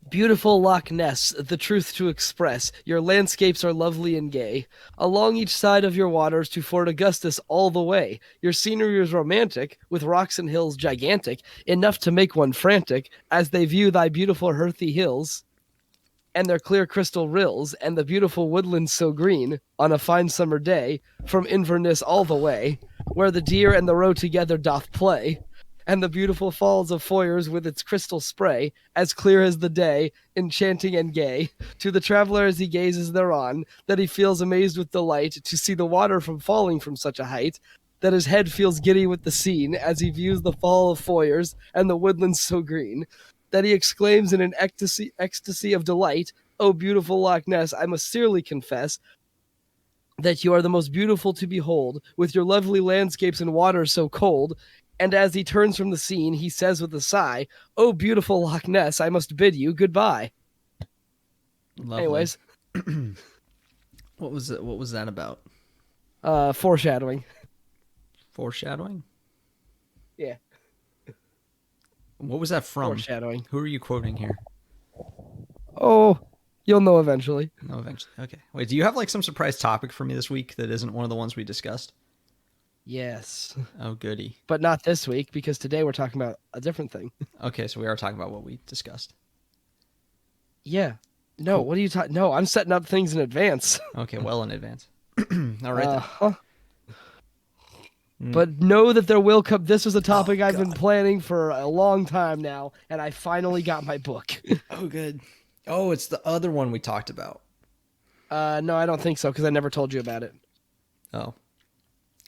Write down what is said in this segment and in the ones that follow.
Beautiful Loch Ness, the truth to express, your landscapes are lovely and gay. Along each side of your waters to Fort Augustus all the way. Your scenery is romantic, with rocks and hills gigantic, enough to make one frantic, as they view thy beautiful hearthy hills, and their clear crystal rills, and the beautiful woodlands so green, on a fine summer day, from Inverness all the way, where the deer and the roe together doth play, and the beautiful falls of Foyers with its crystal spray, as clear as the day, enchanting and gay, to the traveller as he gazes thereon, that he feels amazed with delight to see the water from falling from such a height, that his head feels giddy with the scene, as he views the fall of Foyers and the woodlands so green, that he exclaims in an ecstasy of delight, "O beautiful Loch Ness, I must sincerely confess that you are the most beautiful to behold, with your lovely landscapes and water so cold." And as he turns from the scene, he says with a sigh, "O beautiful Loch Ness, I must bid you goodbye." Lovely. Anyways, What was it? What was that about? foreshadowing. Foreshadowing? Yeah, What was that from? foreshadowing. Who are you quoting here? Oh, you'll know eventually. No, eventually. Okay. Wait, do you have like some surprise topic for me this week that isn't one of the ones we discussed? Yes, Oh, goody. but not this week because today we're talking about a different thing. Okay, so we are talking about what we discussed. Yeah. No, Cool. what are you talking? No, I'm setting up things in advance. Okay, well in advance. All right then. Uh-huh. Mm. But know that there will come. This was a topic Oh, I've been God. planning for a long time now, and I finally got my book. Oh, good. Oh, it's the other one we talked about. No, I don't think so because I never told you about it. Oh.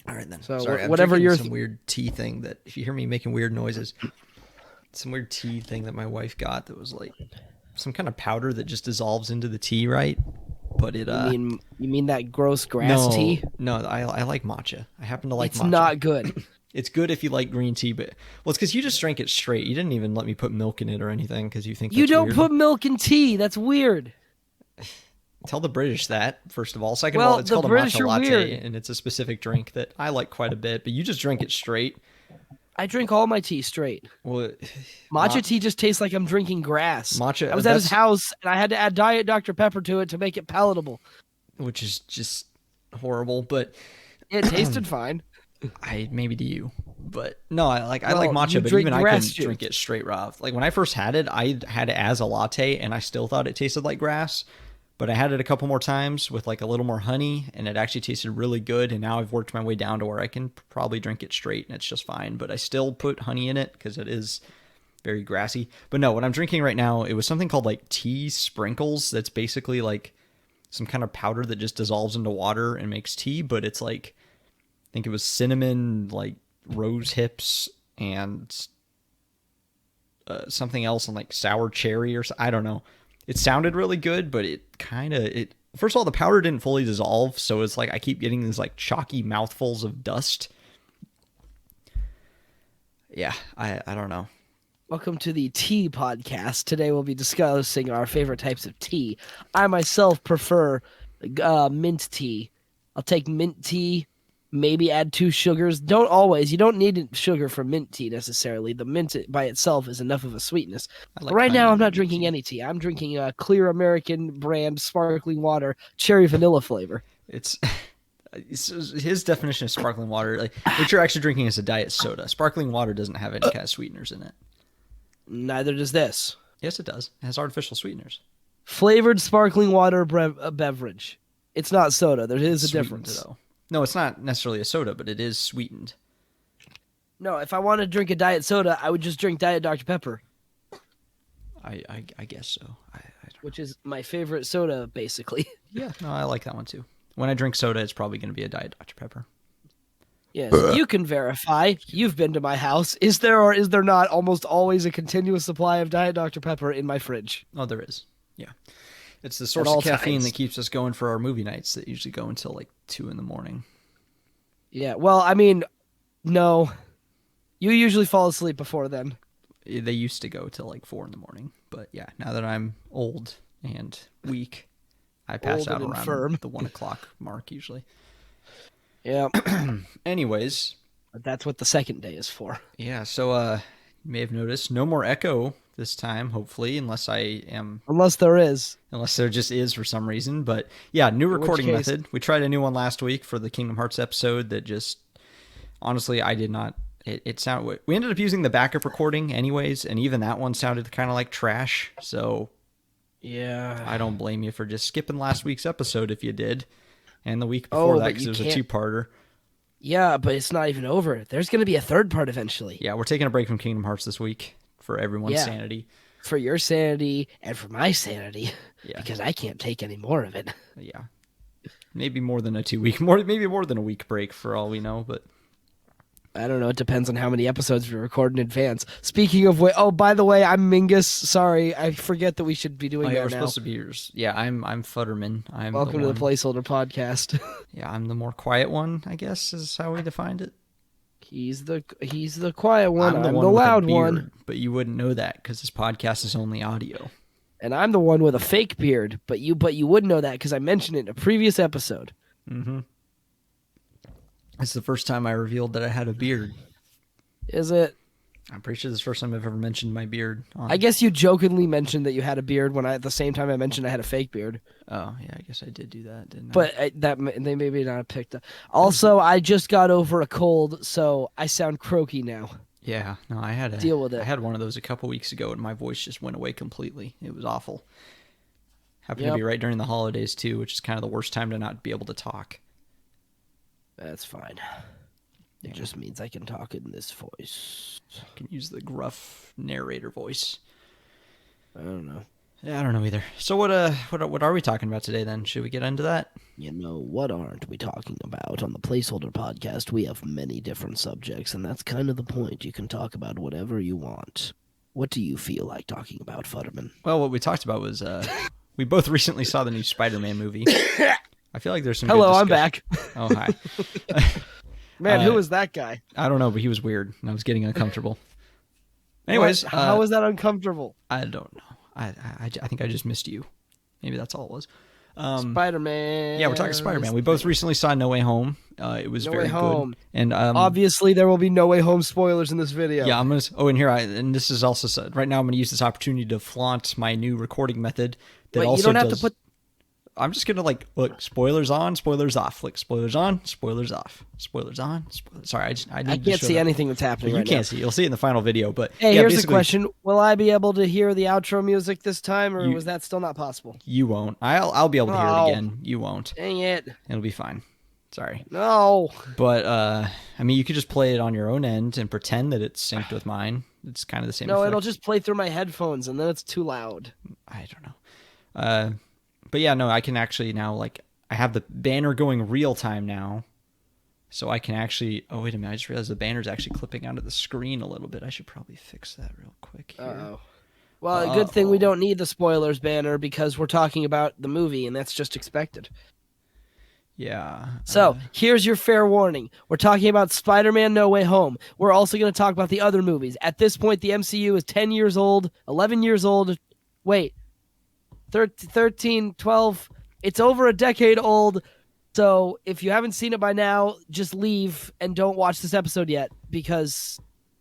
All right then. So Sorry, I'm whatever drinking you're some weird tea thing that if you hear me making weird noises, some weird tea thing that my wife got that was like some kind of powder that just dissolves into the tea, right? But it You mean that gross grass tea? No, I like matcha. I happen to like It's matcha. not good. It's good if you like green tea, but well, it's because you just drank it straight. You didn't even let me put milk in it or anything because you think You that's don't weird. put milk in tea. That's weird. Tell the British that, first of all. Second of all, Well, it's the called a British matcha are latte, weird. and it's a specific drink that I like quite a bit, but you just drink it straight. I drink all my tea straight. Well, Matcha tea just tastes like I'm drinking grass. matcha, I was at his that's- house and I had to add Diet Dr. Pepper to it to make it palatable. which is just horrible, but It tasted fine. maybe to you. But no, I like Well, matcha, you but drink even I grass couldn't juice. drink it straight raw. Like when I first had it, I had it as a latte and I still thought it tasted like grass. But I had it a couple more times with like a little more honey and it actually tasted really good. And now I've worked my way down to where I can probably drink it straight and it's just fine. But I still put honey in it because it is very grassy. But no, what I'm drinking right now, it was something called like tea sprinkles. That's basically like some kind of powder that just dissolves into water and makes tea. But it's like, I think it was cinnamon, like rose hips and something else and like sour cherry or I don't know. It sounded really good, but it kind of first of all, the powder didn't fully dissolve, so it's like I keep getting these like chalky mouthfuls of dust. Yeah, I don't know. Welcome to the tea podcast. Today we'll be discussing our favorite types of tea. I myself prefer mint tea. I'll take mint tea, maybe add 2 sugars. Don't always. You don't need sugar for mint tea necessarily. The mint by itself is enough of a sweetness. I like But right honey now I'm in not mint drinking tea. any tea. I'm drinking a Clear American brand sparkling water, cherry vanilla flavor. It's his definition of sparkling water. Like what you're actually drinking is a diet soda. Sparkling water doesn't have any kind of sweeteners in it. Neither does this. Yes, it does. It has artificial sweeteners. Flavored sparkling water beverage. It's not soda. There is a Sweetened, difference. though. No, it's not necessarily a soda, but it is sweetened. No, if I wanted to drink a diet soda, I would just drink Diet Dr. Pepper, I guess so. I don't. which is my favorite soda, basically. Yeah, no, I like that one too. When I drink soda, it's probably going to be a Diet Dr. Pepper. Yes, you can verify. You've been to my house. Is there or is there not almost always a continuous supply of Diet Dr. Pepper in my fridge? Oh, there is. Yeah. It's the source all of caffeine times. that keeps us going for our movie nights that usually go until like 2 a.m. Yeah, well, I mean, no. You usually fall asleep before then. They used to go till like 4 a.m. But yeah, now that I'm old and weak, I pass Old out and around infirm. the 1 o'clock mark usually. Yeah, Anyways, but that's what the second day is for. yeah, so you may have noticed no more Echo this time, hopefully, unless there just is for some reason. But yeah, new recording method. We tried a new one last week for the Kingdom Hearts episode that just, honestly, I did not. It sounded. We ended up using the backup recording anyways, and even that one sounded kind of like trash. So yeah, I don't blame you for just skipping last week's episode if you did, and the week before that because it was a two-parter. Yeah, but it's not even over. There's going to be a third part eventually. Yeah, we're taking a break from Kingdom Hearts this week for everyone's sanity. For your sanity and for my sanity. Yeah. Because I can't take any more of it. Yeah. Maybe more than a 2 week, maybe more than a week break for all we know, but I don't know. It depends on how many episodes we record in advance. Speaking of which, by the way, I'm Mingus. Sorry, I forget that we should be doing that now. We're supposed to be yours. Yeah, I'm Futterman. Welcome to the Placeholder Podcast. Yeah, I'm the more quiet one, I guess, is how we defined it. He's the quiet one. I'm the loud one. But you wouldn't know that because this podcast is only audio. And I'm the one with a fake beard. But you would know that because I mentioned it in a previous episode. Mm-hmm. It's the first time I revealed that I had a beard. Is it? I'm pretty sure this is the first time I've ever mentioned my beard. I guess you jokingly mentioned that you had a beard when at the same time I mentioned I had a fake beard. Oh, yeah, I guess I did do that, didn't I? But they maybe not picked up. Also, I just got over a cold, so I sound croaky now. Yeah, no, deal with it. I had one of those a couple weeks ago, and my voice just went away completely. It was awful. Happened to be right during the holidays, too, which is kind of the worst time to not be able to talk. That's fine. It just means I can talk in this voice. I can use the gruff narrator voice. I don't know. Yeah, I don't know either. So what are we talking about today then? Should we get into that? You know, what aren't we talking about? On the Placeholder Podcast, we have many different subjects, and that's kind of the point. You can talk about whatever you want. What do you feel like talking about, Futterman? Well, what we talked about was we both recently saw the new Spider-Man movie. I feel like there's some Hello, good I'm back. Oh, hi. Man, who was that guy? I don't know, but he was weird, and I was getting uncomfortable. Anyways. How was that uncomfortable? I don't know. I think I just missed you. Maybe that's all it was. Spider-Man. Yeah, we're talking Spider-Man. We both recently saw No Way Home. It was very good. And obviously, there will be No Way Home spoilers in this video. Yeah, I'm gonna. Oh, and here and this is also right now. I'm gonna use this opportunity to flaunt my new recording method. Wait, you don't have to put. I'm just gonna look spoilers on, spoilers off. Like spoilers on, spoilers off. Spoilers on. Sorry, I can't see anything that's happening. You can't see. You'll see it in the final video. But hey, here's the question: will I be able to hear the outro music this time, or was that still not possible? You won't. I'll be able to hear it again. You won't. Dang it! It'll be fine. Sorry. No. But I mean, you could just play it on your own end and pretend that it's synced with mine. It's kind of the same. No, effect. It'll just play through my headphones, and then it's too loud. I don't know. But yeah, no, I can actually now, I have the banner going real time now. So I can actually, oh, wait a minute, I just realized the banner's actually clipping onto the screen a little bit. I should probably fix that real quick here. Uh-oh. Well, a good thing we don't need the spoilers banner because we're talking about the movie, and that's just expected. Yeah. So, here's your fair warning. We're talking about Spider-Man No Way Home. We're also going to talk about the other movies. At this point, the MCU is 10 years old, 11 years old. Wait. 13, 12, it's over a decade old, so if you haven't seen it by now, just leave and don't watch this episode yet,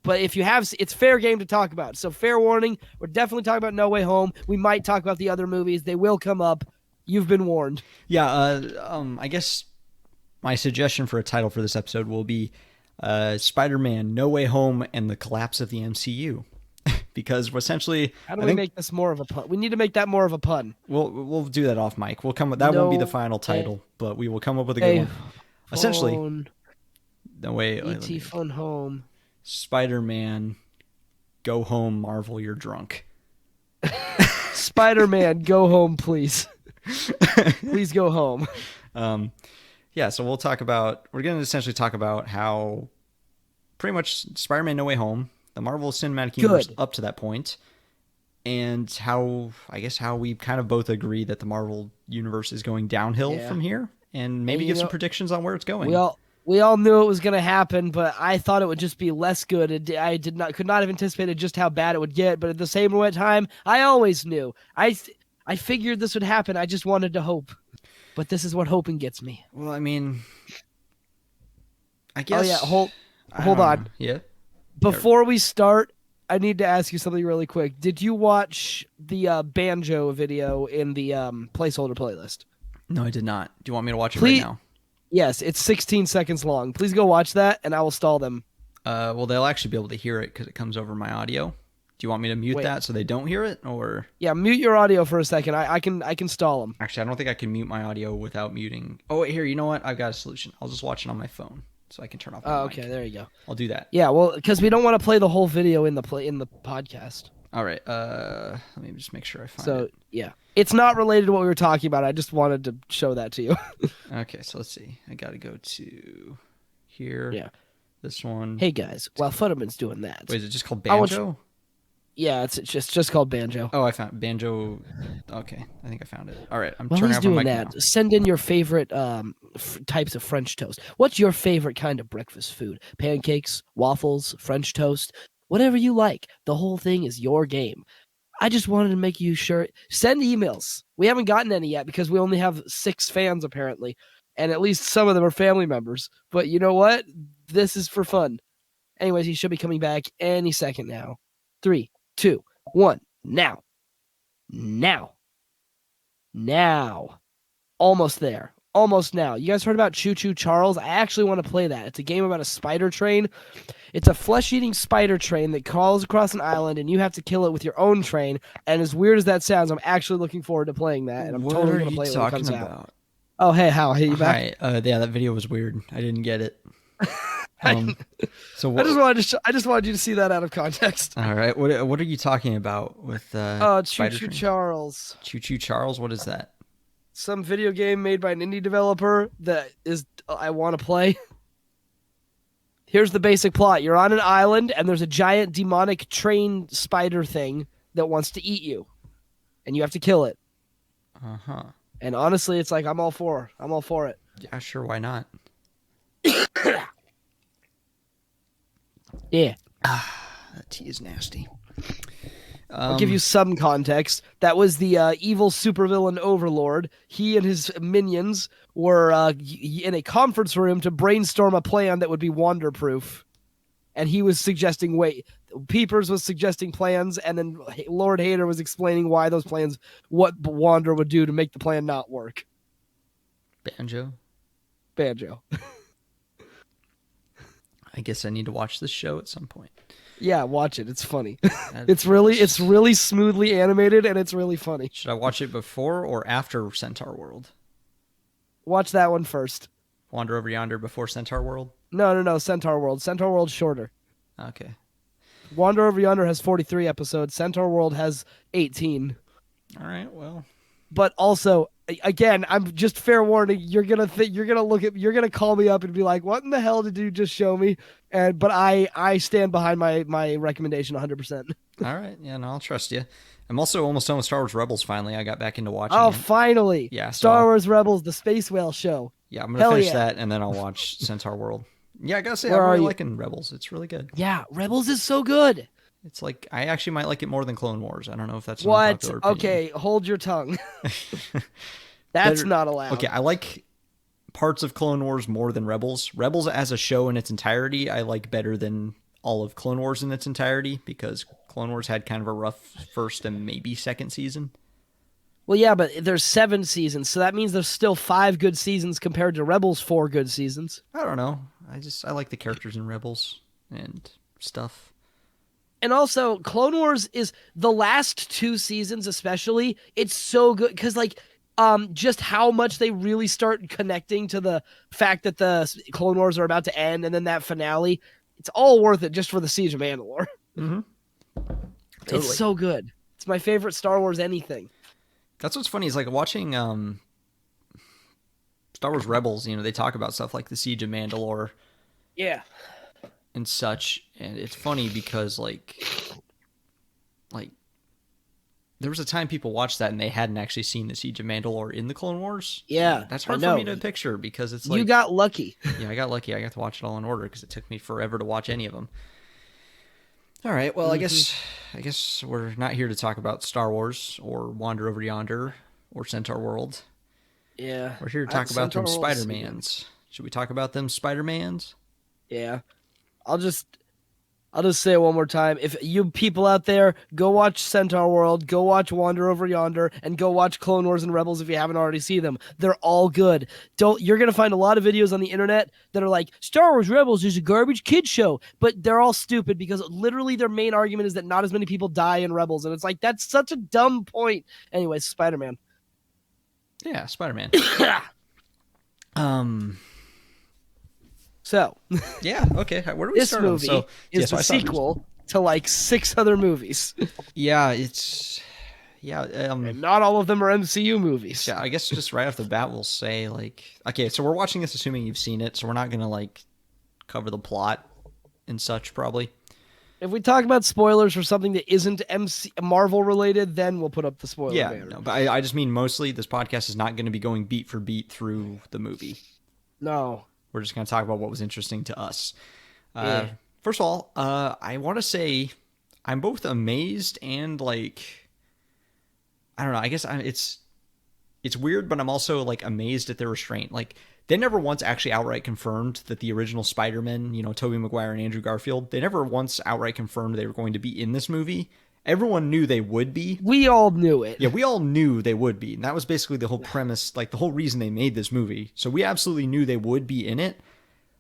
but if you have, it's fair game to talk about, so fair warning, we're definitely talking about No Way Home, we might talk about the other movies, they will come up, you've been warned. Yeah, I guess my suggestion for a title for this episode will be Spider-Man No Way Home and the Collapse of the MCU. Because essentially, how do we make this more of a pun? We need to make that more of a pun. We'll do that off mic. We'll come. That won't be the final title, but we will come up with a good one. Essentially, No Way. E.T. Phone Home. Spider-Man, Go Home, Marvel, you're drunk. Spider-Man, go home, please. Please go home. Yeah. So we're going to essentially talk about how pretty much Spider-Man No Way Home, the Marvel Cinematic Universe up to that point, and how we kind of both agree that the Marvel Universe is going downhill from here, and maybe give some predictions on where it's going. We all knew it was going to happen, but I thought it would just be less good. I could not have anticipated just how bad it would get, but at the same time, I always knew. I figured this would happen. I just wanted to hope. But this is what hoping gets me. Well, I mean, I guess... Oh, yeah, hold on. Yeah? Before we start, I need to ask you something really quick. Did you watch the Banjo video in the placeholder playlist? No, I did not. Do you want me to watch it Please- right now? Yes, it's 16 seconds long. Please go watch that, and I will stall them. Well, they'll actually be able to hear it because it comes over my audio. Do you want me to mute Wait. that so they don't hear it, or Yeah, mute your audio for a second. I can stall them. actually, I don't think I can mute my audio without muting. Oh, wait, here. You know what? I've got a solution. I'll just watch it on my phone so I can turn off. My Oh, mic. okay, there you go. I'll do that. Yeah, well, because we don't want to play the whole video in the podcast. All right. Let me just make sure I find So it. yeah, it's not related to what we were talking about. I just wanted to show that to you. Okay, so let's see. I got to go to here. Yeah. This one. Hey guys, while Futterman's doing that, Wait, is it just called I want Banjo? yeah, it's just called Banjo. Oh, I found Banjo. Okay, I think I found it. All right, I'm While turning he's off my doing mic that, now. send in your favorite types of French toast. What's your favorite kind of breakfast food? Pancakes, waffles, French toast, whatever you like. The whole thing is your game. I just wanted to make you sure. Send emails. We haven't gotten any yet because we only have 6 fans apparently, and at least some of them are family members. But you know what? This is for fun. Anyways, he should be coming back any second now. 3, 2, 1. Now. Almost there. Almost now. You guys heard about Choo Choo Charles? I actually want to play that. It's a game about a spider train. It's a flesh-eating spider train that crawls across an island, and you have to kill it with your own train. And as weird as that sounds, I'm actually looking forward to playing that, and I'm What totally are going to you play it when it talking comes out. about? Oh, hey, Hal. Hey, you back? Hi. Yeah, that video was weird. I didn't get it. So I what? just wanted you to see that out of context. All right. What are you talking about with Oh, Choo Spider Choo Train? Charles. Choo Choo Charles? What is that? Some video game made by an indie developer that is I want to play. Here's the basic plot. You're on an island and there's a giant demonic train spider thing that wants to eat you. And you have to kill it. Uh-huh. And honestly, it's like I'm all for it. Yeah, sure. Why not? Yeah. That tea is nasty. I'll give you some context. That was the evil supervillain Overlord. He and his minions were in a conference room to brainstorm a plan that would be Wander-proof. And he was suggesting, Peepers was suggesting plans, and then Lord Hader was explaining why those plans, what Wander would do to make the plan not work. Banjo. Banjo. I guess I need to watch this show at some point. Yeah, watch it. It's funny. That- It's really smoothly animated, and it's really funny. Should I watch it before or after Centaur World? Watch that one first. Wander Over Yonder before Centaur World? No, Centaur World. Centaur World's shorter. Okay. Wander Over Yonder has 43 episodes. Centaur World has 18. All right. Well, But also, again, I'm just fair warning. You're gonna call me up and be like, "What in the hell did you just show me?" But I stand behind my recommendation 100%. all right. Yeah, no, I'll trust you. I'm also almost done with Star Wars Rebels finally. I got back into watching Oh, it. finally! Yeah, Star so- Wars Rebels, the Space Whale show. Yeah, I'm going to Hell finish yeah. that and then I'll watch Centaur World. Yeah, I got to say, Where I'm are really you? liking Rebels. It's really good. Yeah, Rebels is so good. It's like, I actually might like it more than Clone Wars. I don't know if that's an What? unpopular opinion. Okay, hold your tongue. That's Better- not allowed. Okay, I like parts of Clone Wars more than Rebels. Rebels as a show in its entirety, I like better than all of Clone Wars in its entirety because Clone Wars had kind of a rough first and maybe second season. Well, yeah, but there's 7 seasons, so that means there's still 5 good seasons compared to Rebels' 4 good seasons. I don't know. I like the characters in Rebels and stuff. And also, Clone Wars is the last 2 seasons, especially. It's so good because, just how much they really start connecting to the fact that the Clone Wars are about to end, and then that finale. It's all worth it just for the Siege of Mandalore. Mm-hmm. Totally. It's so good. It's my favorite Star Wars anything. That's what's funny is like watching Star Wars Rebels, they talk about stuff like the Siege of Mandalore Yeah. and such, and it's funny because like there was a time people watched that and they hadn't actually seen the Siege of Mandalore in the Clone Wars. Yeah, That's I hard for know. me to picture because it's like You got lucky. yeah, I got lucky. I got to watch it all in order because it took me forever to watch any of them. All right, well, I guess we're not here to talk about Star Wars or Wander Over Yonder or Centaur World. Yeah. We're here to talk about them Centaur World's Spider-Mans. Should we talk about them Spider-Mans? Yeah. I'll just I'll just say it one more time. If you people out there, go watch Centaur World, go watch Wander Over Yonder, and go watch Clone Wars and Rebels if you haven't already seen them. They're all good. You're gonna find a lot of videos on the internet that are like Star Wars Rebels is a garbage kid show, but they're all stupid because literally their main argument is that not as many people die in Rebels, and it's like that's such a dumb point. Anyways, Spider-Man. Yeah, Spider-Man. So Yeah, okay. Where do we this start? movie So, is so the I saw it. sequel to like 6 other movies. Yeah, it's yeah. And not all of them are MCU movies. Yeah, I guess just right off the bat, we'll say like, okay, so we're watching this assuming you've seen it, so we're not gonna like cover the plot and such probably. If we talk about spoilers for something that isn't Marvel related, then we'll put up the spoiler Yeah, banner. no, but I just mean mostly this podcast is not going to be going beat for beat through the movie. No. We're just going to talk about what was interesting to us. Yeah. First of all, I want to say I'm both amazed and like, I don't know. I guess it's weird, but I'm also like amazed at their restraint. Like they never once actually outright confirmed that the original Spider-Man, you know, Tobey Maguire and Andrew Garfield, they never once outright confirmed they were going to be in this movie. Everyone knew they would be. We all knew it. Yeah, we all knew they would be. And that was basically the whole premise, like the whole reason they made this movie. So we absolutely knew they would be in it.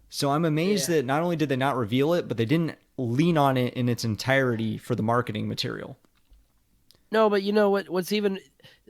So I'm amazed that not only did they not reveal it, but they didn't lean on it in its entirety for the marketing material. No, but you know what's even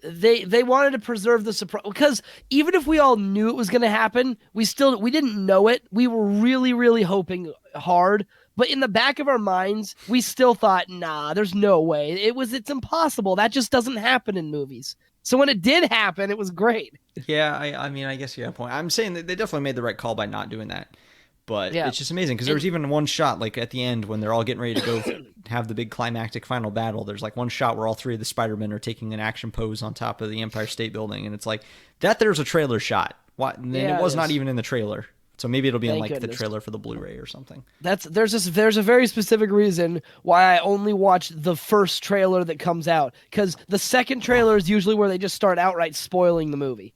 they wanted to preserve the surprise because even if we all knew it was going to happen, we didn't know it. We were really, really hoping hard. But in the back of our minds, we still thought, nah, there's no way. It's impossible. That just doesn't happen in movies. So when it did happen, it was great. Yeah, I mean, I guess you have a point. I'm saying that they definitely made the right call by not doing that. But Yeah. it's just amazing because there was even one shot, like at the end when they're all getting ready to go have the big climactic final battle. There's like one shot where all 3 of the Spider-Men are taking an action pose on top of the Empire State Building. And it's like, there's a trailer shot. What? And Yeah, it was it not is. even in the trailer. So maybe it'll be in Thank like the goodness. trailer for the Blu-ray or something. There's a very specific reason why I only watch the first trailer that comes out because the second trailer is usually where they just start outright spoiling the movie.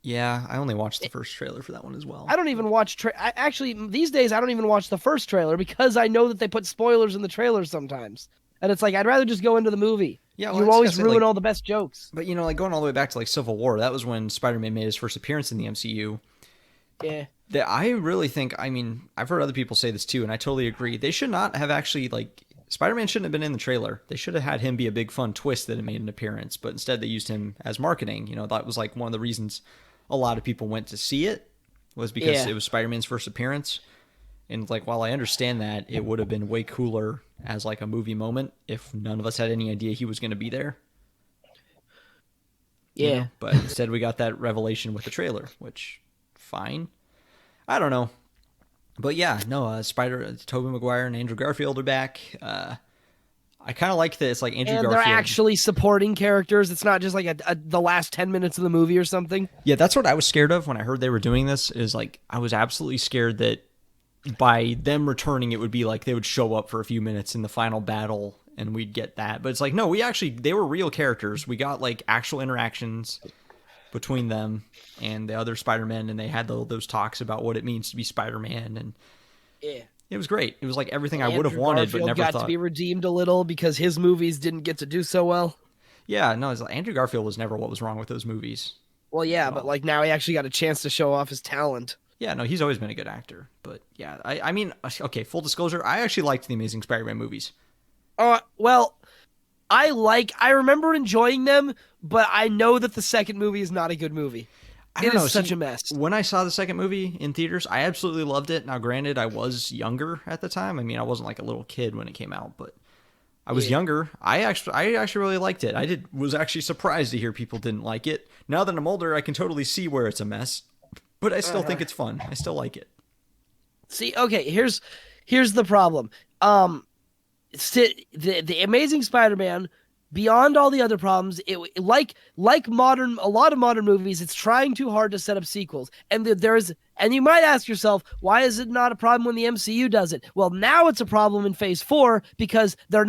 Yeah, I only watched the first trailer for that one as well. I don't even watch actually these days I don't even watch the first trailer because I know that they put spoilers in the trailers sometimes. And it's like I'd rather just go into the movie. Yeah, well, I you was always gonna say, ruin like- all the best jokes. But, you know, like going all the way back to like Civil War, that was when Spider-Man made his first appearance in the MCU. Yeah. That I really think, I mean, I've heard other people say this too, and I totally agree. They should not have actually, like, Spider-Man shouldn't have been in the trailer. They should have had him be a big fun twist that it made an appearance, but instead they used him as marketing. You know, that was like one of the reasons a lot of people went to see it was because Yeah. it was Spider-Man's first appearance. And like, while I understand that, it would have been way cooler as like a movie moment if none of us had any idea he was going to be there. Yeah. You know? But instead we got that revelation with the trailer, which fine. I don't know. But yeah, no, Tobey Maguire and Andrew Garfield are back. I kind of like that it's like Andrew And Garfield. they're actually supporting characters. It's not just like the last 10 minutes of the movie or something. Yeah, that's what I was scared of when I heard they were doing this, is like I was absolutely scared that by them returning it would be like they would show up for a few minutes in the final battle and we'd get that. But it's like, no, they were real characters. We got like actual interactions between them and the other Spider-Men, and they had those talks about what it means to be Spider-Man, and Yeah. it was great. It was like everything I would have Andrew wanted, Garfield but never got thought. to be redeemed a little because his movies didn't get to do so well. Yeah, no, it's like Andrew Garfield was never what was wrong with those movies. Well, yeah, but like now he actually got a chance to show off his talent. Yeah, no, he's always been a good actor. But yeah, I mean, okay, full disclosure, I actually liked the Amazing Spider-Man movies. Well, I remember enjoying them, but I know that the second movie is not a good movie. I It don't know, is such see, a mess. When I saw the second movie in theaters, I absolutely loved it. Now, granted, I was younger at the time. I mean, I wasn't like a little kid when it came out, but I was younger. I actually really liked it. Was actually surprised to hear people didn't like it. Now that I'm older, I can totally see where it's a mess, but I still think it's fun. I still like it. See, okay, here's the problem. The Amazing Spider-Man, beyond all the other problems, like a lot of modern movies, it's trying too hard to set up sequels, and there's And you might ask yourself, why is it not a problem when the MCU does it? Well, now it's a problem in Phase 4 because they're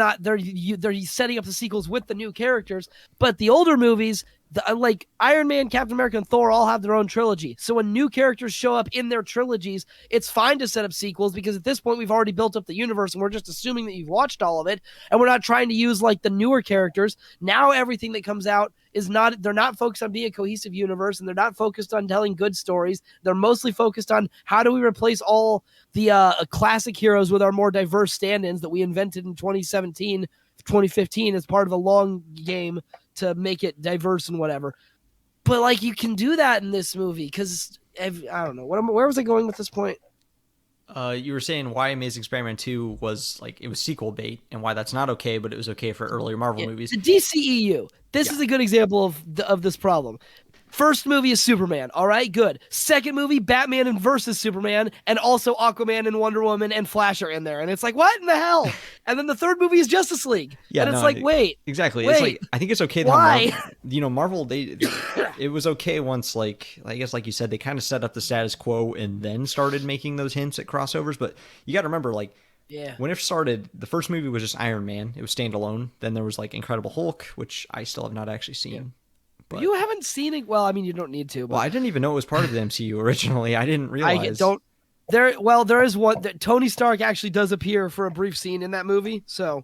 setting up the sequels with the new characters, but the older movies, like Iron Man, Captain America, and Thor all have their own trilogy. So when new characters show up in their trilogies, it's fine to set up sequels because at this point we've already built up the universe and we're just assuming that you've watched all of it, and we're not trying to use like the newer characters. Now everything that comes out is not, they're not focused on being a cohesive universe, and they're not focused on telling good stories. They're mostly focused on how do we replace all the classic heroes with our more diverse stand-ins that we invented in 2017, 2015 as part of a long game to make it diverse and whatever. But like, you can do that in this movie because I don't know where was I going with this point. You were saying why Amazing Spider-Man 2 was like, it was sequel bait, and why that's not okay, but it was okay for earlier Marvel movies. The DCEU. This is a good example of this problem. First movie is Superman. All right, good. Second movie, Batman and versus Superman, and also Aquaman and Wonder Woman and Flash are in there. And it's like, what in the hell? And then the third movie is Justice League. Yeah, and it's like, wait. Exactly. Wait, it's like, I think it's okay that why? Marvel, it was okay once, like, I guess like you said, they kind of set up the status quo and then started making those hints at crossovers. But you got to remember, like, when it started, the first movie was just Iron Man. It was standalone. Then there was like Incredible Hulk, which I still have not actually seen. Yeah. But you haven't seen it? Well, I mean, you don't need to. But well, I didn't even know it was part of the MCU originally. I didn't realize. There is one that Tony Stark actually does appear for a brief scene in that movie. So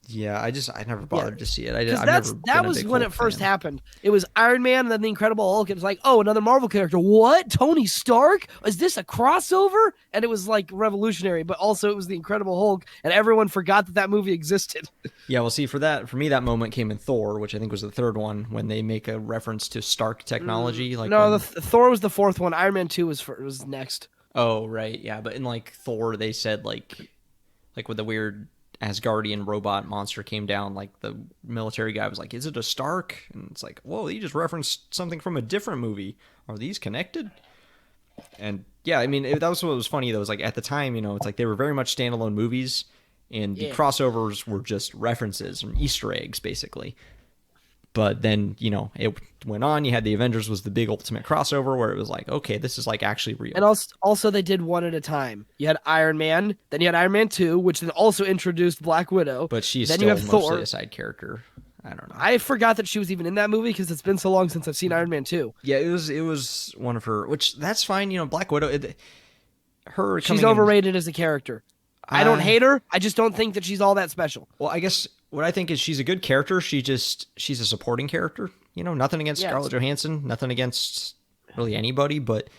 yeah, I never bothered to see it. That was when it first happened. It was Iron Man and then the Incredible Hulk. It was like, oh, another Marvel character. What? Tony Stark? Is this a crossover? And it was like revolutionary, but also it was the Incredible Hulk, and everyone forgot that movie existed. Yeah, well, see, for me, that moment came in Thor, which I think was the third one, when they make a reference to Stark technology. Thor was the fourth one. Iron Man 2 was next. Oh, right, yeah, but in like Thor, they said like with the weird Asgardian robot monster came down, like the military guy was like, is it a Stark? And it's like, whoa, he just referenced something from a different movie. Are these connected? And yeah, I mean, that was what was funny though, was like at the time, it's like they were very much standalone movies, and the crossovers were just references and Easter eggs basically. But then, it went on. You had the Avengers was the big ultimate crossover where it was like, okay, this is like actually real. And also they did one at a time. You had Iron Man, then you had Iron Man 2, which then also introduced Black Widow. But she's then still you have mostly Thor. A side character. I don't know. I forgot that she was even in that movie because it's been so long since I've seen Iron Man 2. Yeah, it was one of her, which that's fine. Black Widow, she's overrated as a character. I don't hate her. I just don't think that she's all that special. Well, I guess what I think is she's a good character. She's a supporting character. Nothing against Scarlett Johansson, nothing against really anybody, but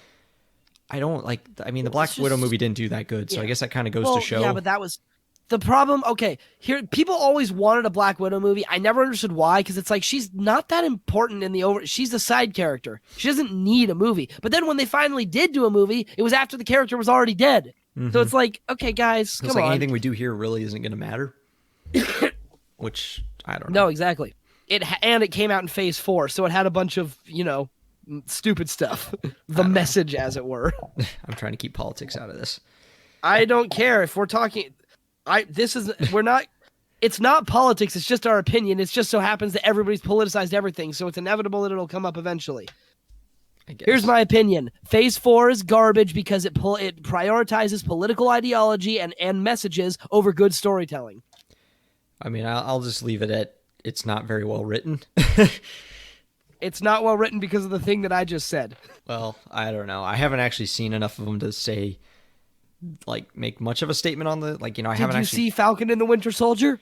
I don't like. I mean, the Black Widow movie didn't do that good, so I guess that kind of goes to show. Yeah, but that was the problem. Okay, here people always wanted a Black Widow movie. I never understood why, because it's like she's not that important in the She's a side character. She doesn't need a movie. But then when they finally did do a movie, it was after the character was already dead. Mm-hmm. So it's like, okay, guys, come on. Anything we do here really isn't going to matter. Which I don't know. No, exactly. It came out in Phase 4, so it had a bunch of stupid stuff. The message, as it were. I'm trying to keep politics out of this. I don't care if we're talking. It's not politics. It's just our opinion. It just so happens that everybody's politicized everything, so it's inevitable that it'll come up eventually. Here's my opinion. Phase 4 is garbage because it prioritizes political ideology and messages over good storytelling. I mean, I'll just leave it at it's not very well written. It's not well written because of the thing that I just said. Well, I don't know. I haven't actually seen enough of them to say, like, make much of a statement on the, like, I haven't actually... Did you see Falcon and the Winter Soldier?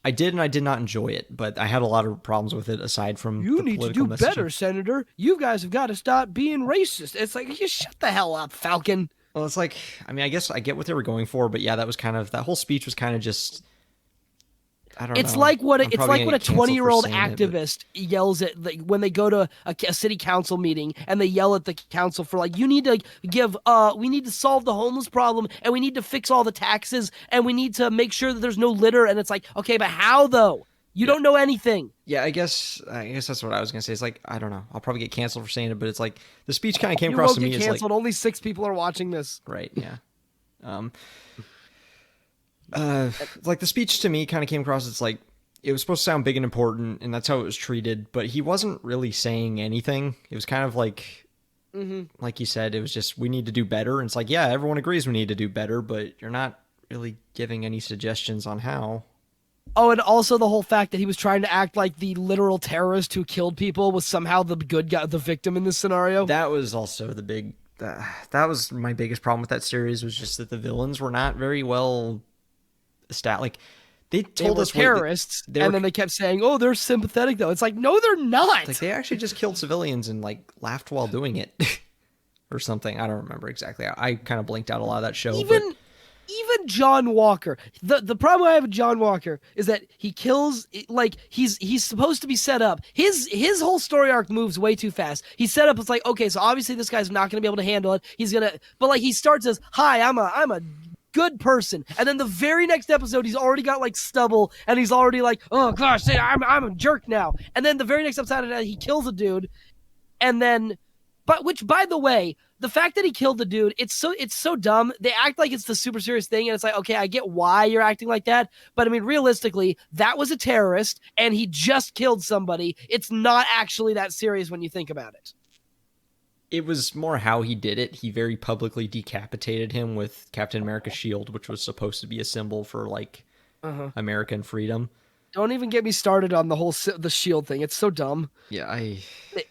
I did, and I did not enjoy it, but I had a lot of problems with it aside from You need to do better, Senator. You guys have got to stop being racist. It's like, you shut the hell up, Falcon. Well, it's like, I mean, I guess I get what they were going for, but yeah, that whole speech was kind of just... I don't know. It's like what a 20-year-old activist yells at, like, when they go to a city council meeting and they yell at the council for, like, you need to we need to solve the homeless problem, and we need to fix all the taxes, and we need to make sure that there's no litter. And it's like, okay, but how though? You don't know anything. Yeah, I guess that's what I was gonna say. It's like, I don't know. I'll probably get canceled for saying it, but it's like the speech kind of came across to me as canceled. Only 6 people are watching this. Right. Yeah. Like the speech to me kind of came across, it's like it was supposed to sound big and important, and that's how it was treated, but he wasn't really saying anything. It was kind of like like you said, it was just, we need to do better. And it's like, yeah, everyone agrees we need to do better, but you're not really giving any suggestions on how. Oh, and also the whole fact that he was trying to act like the literal terrorist who killed people was somehow the good guy, the victim in this scenario. That was also the big, that was my biggest problem with that series, was just that the villains were not very well established. Like, they told us terrorists, and then they kept saying, "Oh, they're sympathetic," though. It's like, no, they're not. Like, they actually just killed civilians and like laughed while doing it, or something. I don't remember exactly. I kind of blinked out a lot of that show. Even John Walker. The problem I have with John Walker is that he kills, like, he's supposed to be set up. His whole story arc moves way too fast. He's set up. It's like, okay, so obviously this guy's not going to be able to handle it. But like, he starts as, "Hi, I'm a good person," and then the very next episode he's already got like stubble, and he's already like, "Oh gosh, I'm a jerk now," and then the very next episode he kills a dude, and then which, by the way, the fact that he killed the dude, it's so dumb. They act like it's the super serious thing, and it's like, okay, I get why you're acting like that, but I mean, realistically, that was a terrorist and he just killed somebody. It's not actually that serious when you think about it. It was more how he did it. He very publicly decapitated him with Captain America's shield, which was supposed to be a symbol for like American freedom. Don't even get me started on the shield thing. It's so dumb. Yeah,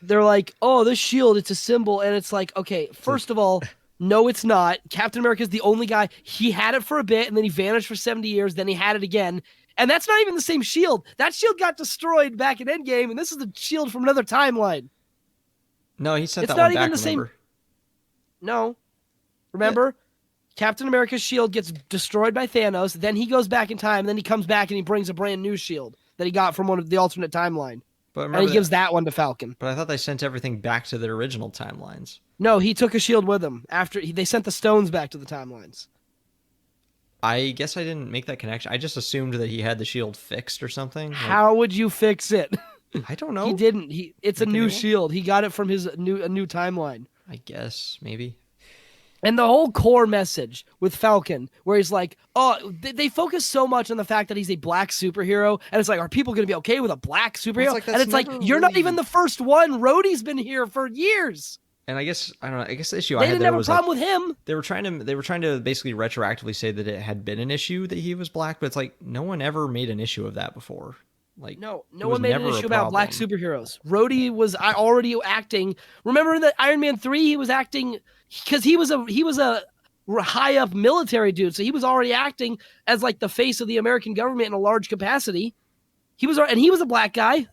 they're like, "Oh, the shield, it's a symbol," and it's like, okay, first of all, no, it's not. Captain America's the only guy. He had it for a bit, and then he vanished for 70 years. Then he had it again, and that's not even the same shield. That shield got destroyed back in Endgame, and this is the shield from another timeline. No, he sent it's that not one even back, the remember? same. No, remember, Captain America's shield gets destroyed by Thanos. Then he goes back in time. And then he comes back and he brings a brand new shield that he got from one of the alternate timeline. But and he gives that one to Falcon. But I thought they sent everything back to their original timelines. No, he took a shield with him after they sent the stones back to the timelines. I guess I didn't make that connection. I just assumed that he had the shield fixed or something. How would you fix it? I don't know. He didn't. It's a new shield. He got it from a new timeline. I guess, maybe. And the whole core message with Falcon, where he's like, oh, they focus so much on the fact that he's a black superhero, and it's like, are people going to be okay with a black superhero? And it's like, you're not even the first one. Rhodey's been here for years. And I guess, I don't know, I guess the issue they I had didn't there have was a problem like, with him. They were trying to basically retroactively say that it had been an issue that he was black, but it's like, no one ever made an issue of that before. Like, no one made an issue about black superheroes. Rhodey was already acting. Remember in the Iron Man 3, he was acting because he was a high up military dude, so he was already acting as like the face of the American government in a large capacity. He was a black guy.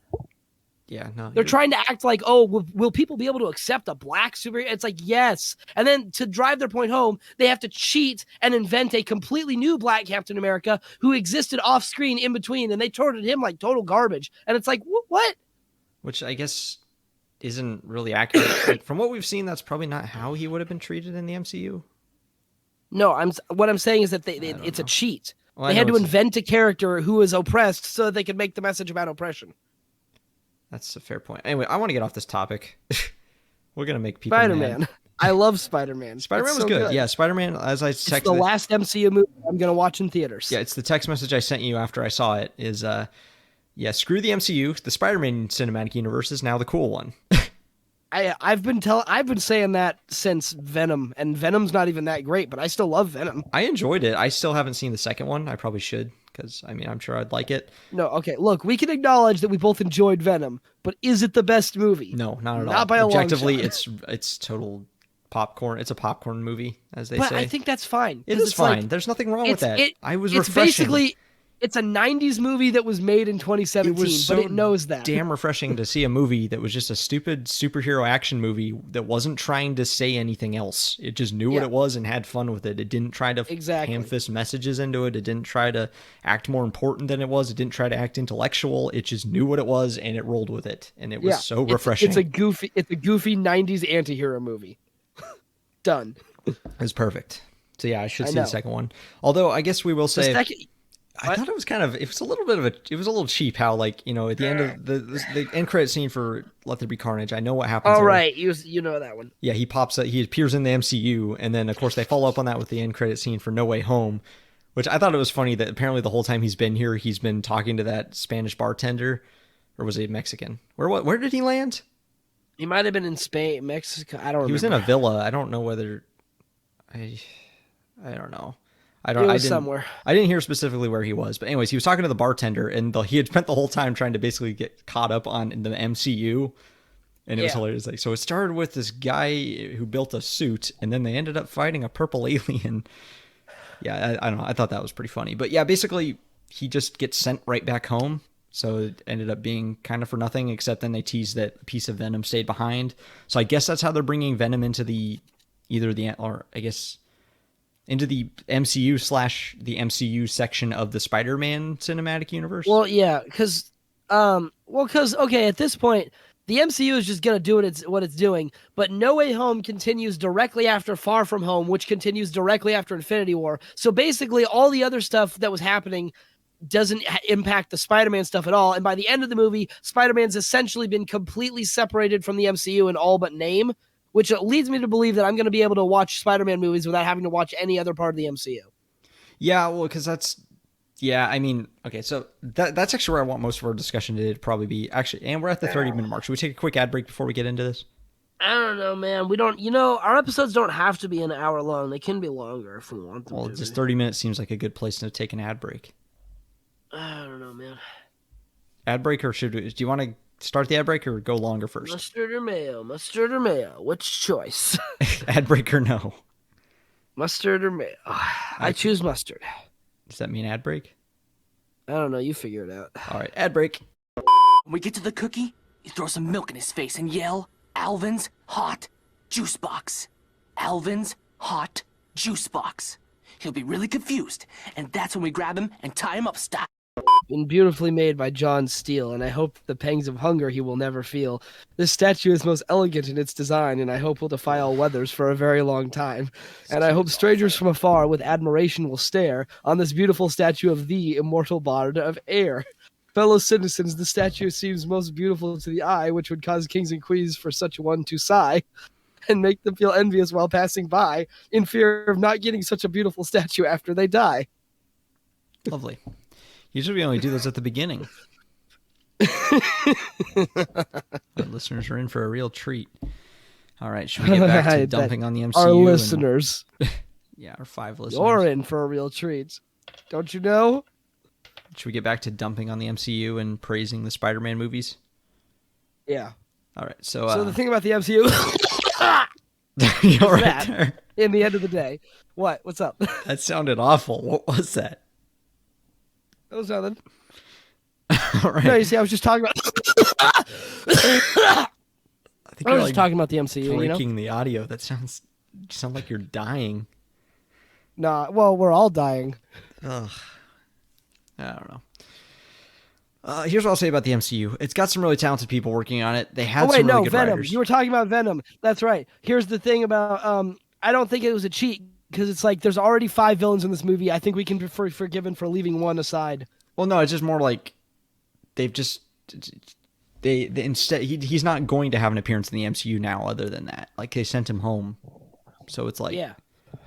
Yeah, no. They're trying to act like, oh, will people be able to accept a black superhero? It's like, yes. And then to drive their point home, they have to cheat and invent a completely new black Captain America who existed off screen in between, and they tortured him like total garbage. And it's like, what? Which I guess isn't really accurate. Like, from what we've seen, that's probably not how he would have been treated in the MCU. No, what I'm saying is that it's a cheat. Well, they had to invent a character who was oppressed so that they could make the message about oppression. That's a fair point. Anyway, I want to get off this topic. We're going to make people Spider-Man. mad. I love Spider-Man. Spider-Man was good. Yeah, Spider-Man, as I texted... It's the last MCU movie I'm going to watch in theaters. Yeah, it's the text message I sent you after I saw it is, screw the MCU. The Spider-Man cinematic universe is now the cool one. I've been saying that since Venom, and Venom's not even that great, but I still love Venom. I enjoyed it. I still haven't seen the second one. I probably should, because, I mean, I'm sure I'd like it. No, okay, look, we can acknowledge that we both enjoyed Venom, but is it the best movie? No, not at all. Not by a long shot. Objectively, it's total popcorn. It's a popcorn movie, as they say. But I think that's fine. It is fine. Like, there's nothing wrong with that. I was refreshing. Basically, it's a 90s movie that was made in 2017, but it knows that. Damn refreshing to see a movie that was just a stupid superhero action movie that wasn't trying to say anything else. It just knew what it was and had fun with it. It didn't try to ham-fist messages into it. It didn't try to act more important than it was. It didn't try to act intellectual. It just knew what it was and it rolled with it. And it was so refreshing. It's a goofy 90s anti-hero movie. Done. It was perfect. So yeah, I should see the second one. Although I guess we will say... I thought it was a little cheap how, like, you know, at the end of the end credit scene for Let There Be Carnage, I know what happens. Oh, right. You know that one. Yeah, he appears in the MCU, and then, of course, they follow up on that with the end credit scene for No Way Home, which I thought it was funny that apparently the whole time he's been here, he's been talking to that Spanish bartender, or was he Mexican? Where did he land? He might have been in Spain, Mexico. I don't He was remember. in a villa. I don't know whether I I don't know. It I was didn't somewhere. hear specifically where he was, but anyways, he was talking to the bartender, and he had spent the whole time trying to basically get caught up on the MCU, and it was Yeah. hilarious. Like, so it started with this guy who built a suit, and then they ended up fighting a purple alien. Yeah, I don't know. I thought that was pretty funny, but yeah, basically he just gets sent right back home. So it ended up being kind of for nothing, except then they teased that a piece of Venom stayed behind. So I guess that's how they're bringing Venom into or I guess into the MCU slash the MCU section of the Spider-Man cinematic universe. Well, yeah, because okay, at this point, the MCU is just gonna do what it's doing. But No Way Home continues directly after Far From Home, which continues directly after Infinity War. So basically, all the other stuff that was happening doesn't impact the Spider-Man stuff at all. And by the end of the movie, Spider-Man's essentially been completely separated from the MCU in all but name, which leads me to believe that I'm going to be able to watch Spider-Man movies without having to watch any other part of the MCU. Yeah, well, because I mean, okay, so that's actually where I want most of our discussion today to probably be. Actually, and we're at the 30-minute mark. Should we take a quick ad break before we get into this? I don't know, man. We don't, our episodes don't have to be an hour long. They can be longer if we want them Well, to. just 30 minutes seems like a good place to take an ad break. I don't know, man. Ad break, or do you want to start the ad break or go longer first? Mustard or mayo? Mustard or mayo? Which choice? Ad break or no? Mustard or mayo? I choose mustard. Does that mean ad break? I don't know. You figure it out. All right, ad break. When we get to the cookie, you throw some milk in his face and yell, Alvin's hot juice box. Alvin's hot juice box. He'll be really confused, and that's when we grab him and tie him up style. Been beautifully made by John Steele, and I hope the pangs of hunger he will never feel. This statue is most elegant in its design, and I hope will defy all weathers for a very long time. And I hope strangers from afar with admiration will stare on this beautiful statue of the immortal bard of air. Fellow citizens, the statue seems most beautiful to the eye, which would cause kings and queens for such one to sigh and make them feel envious while passing by, in fear of not getting such a beautiful statue after they die. Lovely. Usually we only do those at the beginning. Our listeners are in for a real treat. All right, should we get back to dumping on the MCU? Our listeners. Yeah, our 5 listeners. You're in for a real treat. Don't you know? Should we get back to dumping on the MCU and praising the Spider-Man movies? Yeah. All right, so the thing about the MCU you're right that. there. in the end of the day. What? What's up? That sounded awful. What was that? That was nothing. All right. No, you see, I was just talking about. I think I you're was just talking about the MCU. breaking the audio. That sound like you're dying. Nah. Well, we're all dying. Ugh. I don't know. Here's what I'll say about the MCU. It's got some really talented people working on it. They had some really good Venom. writers. You were talking about Venom. That's right. Here's the thing about I don't think it was a cheat because it's like there's already 5 villains in this movie. I think we can be forgiven for leaving one aside. Well, no, it's just more like they've just they instead he's not going to have an appearance in the MCU now. Other than that, like they sent him home, so it's like Yeah.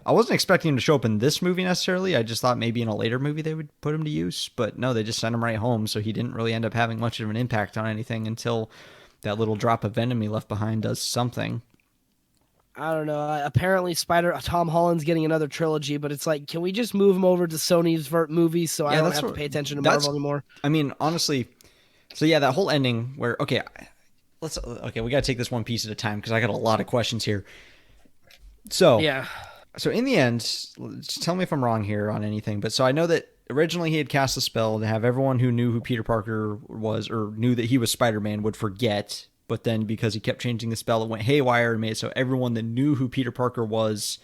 I wasn't expecting him to show up in this movie necessarily. I just thought maybe in a later movie they would put him to use, but no, they just sent him right home. So he didn't really end up having much of an impact on anything until that little drop of venom he left behind does something. I don't know. Apparently, Tom Holland's getting another trilogy, but it's like, can we just move him over to Sony's movies so I don't have to pay attention to Marvel anymore? I mean, honestly, so yeah, that whole ending where we gotta take this one piece at a time because I got a lot of questions here. So yeah. So in the end, just tell me if I'm wrong here on anything, but so I know that originally he had cast a spell to have everyone who knew who Peter Parker was or knew that he was Spider-Man would forget, but then because he kept changing the spell, it went haywire and made it so everyone that knew who Peter Parker was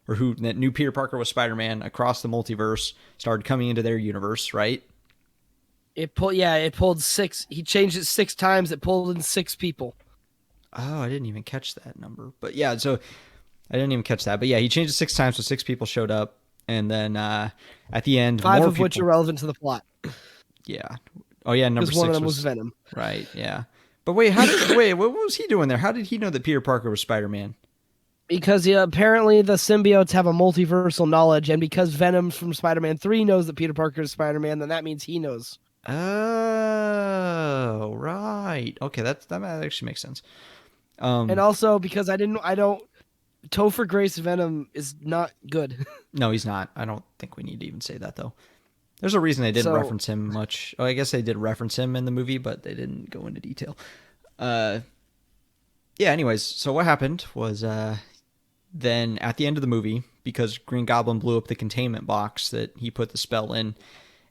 or that knew Peter Parker was Spider-Man across the multiverse started coming into their universe, right? It pulled 6. He changed it 6 times. It pulled in 6 people. Oh, I didn't even catch that number. But yeah, so I didn't even catch that. But yeah, he changed it 6 times, so 6 people showed up. And then at the end, 5 more of which are relevant to the plot. Yeah. Oh yeah, number 6 one of them was Venom. Right, yeah. But wait, what was he doing there? How did he know that Peter Parker was Spider-Man? Because apparently the symbiotes have a multiversal knowledge, and because Venom from Spider-Man 3 knows that Peter Parker is Spider-Man, then that means he knows. Oh, right. Okay, that actually makes sense. And also because I don't. Topher Grace Venom is not good. No, he's not. I don't think we need to even say that though. There's a reason they didn't So- reference him much. Oh, I guess they did reference him in the movie, but they didn't go into detail. Yeah. Anyways, so what happened was then at the end of the movie, because Green Goblin blew up the containment box that he put the spell in,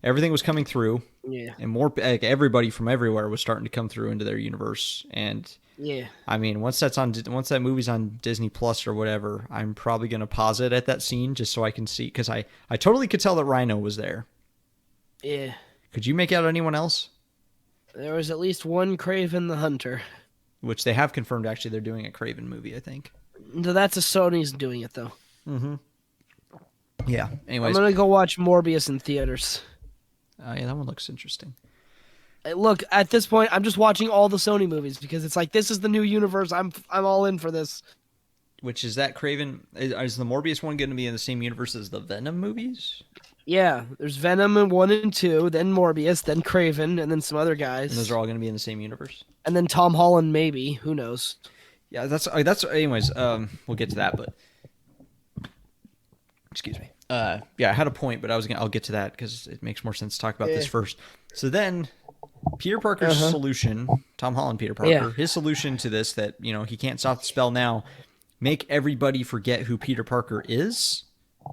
everything was coming through, Yeah. and more like everybody from everywhere was starting to come through into their universe. And Yeah. I mean, once that movie's on Disney Plus or whatever, I'm probably gonna pause it at that scene just so I can see, because I totally could tell that Rhino was there. Yeah. Could you make out anyone else? There was at least one Craven the Hunter. Which they have confirmed. Actually, they're doing a Craven movie, I think. No, that's a Sony's doing it though. Yeah. I'm Anyways, gonna go watch Morbius in theaters. yeah, that one looks interesting. Look, at this point, I'm just watching all the Sony movies because it's like this is the new universe. I'm all in for this. Which is that Craven? Is the Morbius one going to be in the same universe as the Venom movies? Yeah, there's Venom in 1 and 2, then Morbius, then Craven, and then some other guys, And those are all going to be in the same universe. and then Tom Holland maybe. Who knows? Yeah, that's. Anyways, we'll get to that, but excuse me. Yeah, I had a point, but I'll get to that because it makes more sense to talk about this Yeah. first. So then, Peter Parker's solution, Tom Holland, Peter Parker, Yeah. his solution to this that he can't stop the spell now, make everybody forget who Peter Parker is.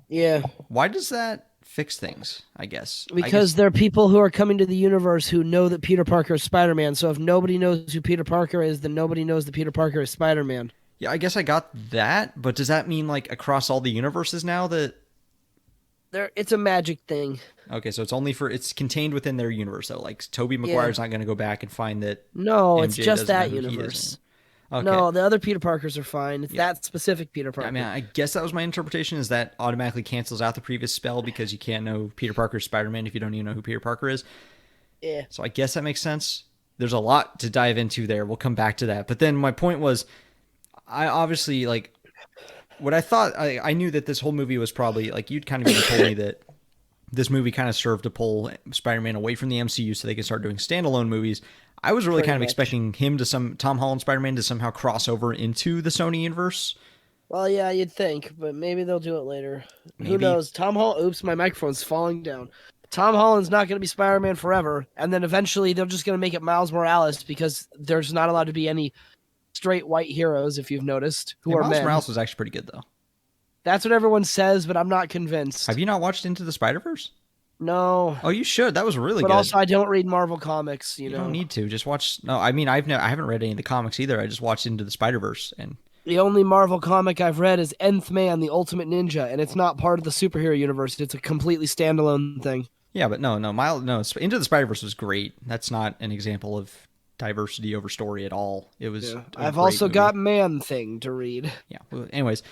Yeah, Why does that fix things? I guess because there are people who are coming to the universe who know that Peter Parker is Spider-Man. So if nobody knows who Peter Parker is, then nobody knows that Peter Parker is Spider-Man. yeah, I guess I got that, but does that mean like across all the universes now that? It's a magic thing. Okay, so it's contained within their universe though. Like Tobey Maguire's not going to go back and find that. No, it's MJ just doesn't that know who he is universe. Okay. No, the other Peter Parkers are fine. It's that specific Peter Parker. I mean, I guess that was my interpretation. Is that automatically cancels out the previous spell because you can't know Peter Parker's Spider-Man if you don't even know who Peter Parker is. Yeah. So I guess that makes sense. There's a lot to dive into there. We'll come back to that. But then my point was, I obviously like what I thought. I knew that this whole movie was probably like you'd kind of even told me that this movie kind of served to pull Spider-Man away from the MCU so they could start doing standalone movies. I was really Pretty kind of much. expecting Tom Holland Spider-Man to somehow cross over into the Sony universe. Well, yeah, you'd think, but maybe they'll do it later. Who Maybe. knows? Tom Holland. Oops, my microphone's falling down. Tom Holland's not going to be Spider-Man forever, and then eventually they're just going to make it Miles Morales because there's not allowed to be any straight white heroes, if you've noticed, who Yeah, are Miles men. Morales was actually pretty good though. That's what everyone says, but I'm not convinced. Have you not watched Into the Spider-Verse? No, Oh, you should. That was really but good. also I don't read Marvel comics. You You know, don't need to. Just watch. No, I mean I haven't read any of the comics either. I just watched Into the Spider-Verse, and the only Marvel comic I've read is Nth Man, the Ultimate Ninja, and it's not part of the superhero universe. It's a completely standalone thing. yeah, but no, Into the Spider-Verse was great. That's not an example of diversity over story at all. It was. a I've great also movie. got Man Thing to read. Yeah. Well, anyways,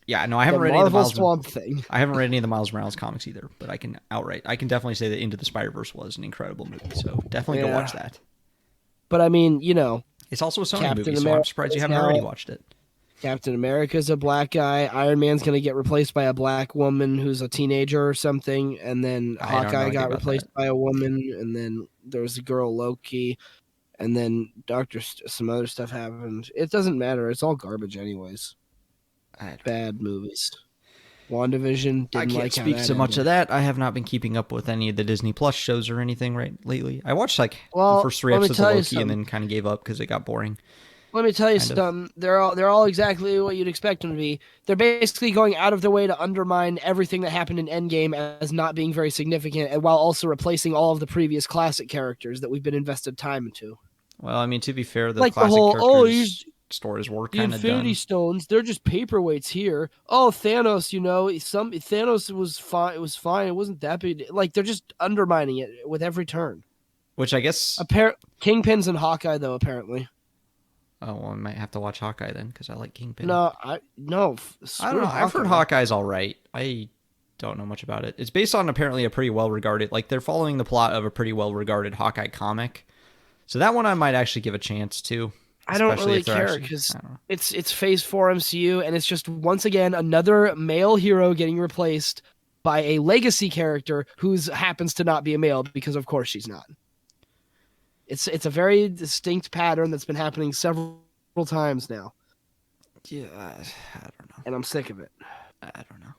yeah. No, I The haven't read any of the Marvel Miles. Swamp Thing. I haven't read any of the Miles Morales comics either, but I can definitely say that Into the Spider-Verse was an incredible movie. So definitely go Yeah. watch that. But I mean, you know, It's also a Sony Captain movie, so I'm America surprised you is haven't now- already watched it. Captain America's a black guy. Iron Man's going to get replaced by a black woman who's a teenager or something. And then I don't know Hawkeye anything got about replaced by a woman. And then there was a girl, Loki. And then some other stuff happened. It doesn't matter. It's all garbage, anyways. Bad movies. WandaVision didn't I can't like how speak that so much ended. of that. I have not been keeping up with any of the Disney Plus shows or anything lately. I watched like Well, the first 3 let me episodes of tell you Loki and something. then kind of gave up because it got boring. Let me tell you Kind of. something. They're all exactly what you'd expect them to be. They're basically going out of their way to undermine everything that happened in Endgame as not being very significant, and while also replacing all of the previous classic characters that we've been invested time into. Well, I mean, to be fair, the Like the classic whole, characters stories were The kind of done. Infinity Stones, they're just paperweights here. Oh, Thanos, Thanos was fine. It was fine. It wasn't that big. Like they're just undermining it with every turn. Which I guess. Kingpin's in Hawkeye though, apparently. Oh, well, I might have to watch Hawkeye then because I like Kingpin. No. I don't know. I've heard Hawkeye's all right. I don't know much about it. It's based on apparently a pretty well-regarded. Like they're following the plot of a pretty well-regarded Hawkeye comic. So that one I might actually give a chance to. I don't especially really if they're care actually- because I don't know. it's Phase 4 MCU, and it's just once again another male hero getting replaced by a legacy character who happens to not be a male because of course she's not. It's a very distinct pattern that's been happening several times now, Yeah, I don't know. and I'm sick of it. I don't know.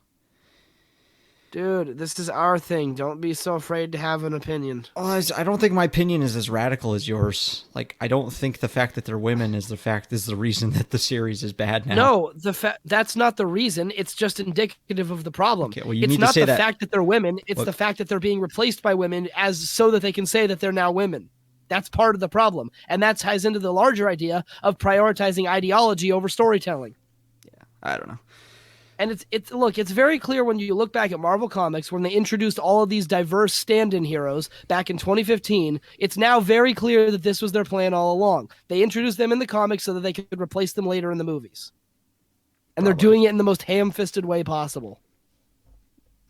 Dude, this is our thing. Don't be so afraid to have an opinion. Well, I don't think my opinion is as radical as yours. Like, I don't think the fact that they're women is the reason that the series is bad now. No, that's not the reason. It's just indicative of the problem. Okay, well, you it's need not to say the that. fact that they're women. It's Look, the fact that they're being replaced by women as so that they can say that they're now women. That's part of the problem. And that ties into the larger idea of prioritizing ideology over storytelling. yeah, I don't know. And it's very clear when you look back at Marvel Comics when they introduced all of these diverse stand-in heroes back in 2015. It's now very clear that this was their plan all along. They introduced them in the comics so that they could replace them later in the movies. And they're doing it in the most ham-fisted way possible.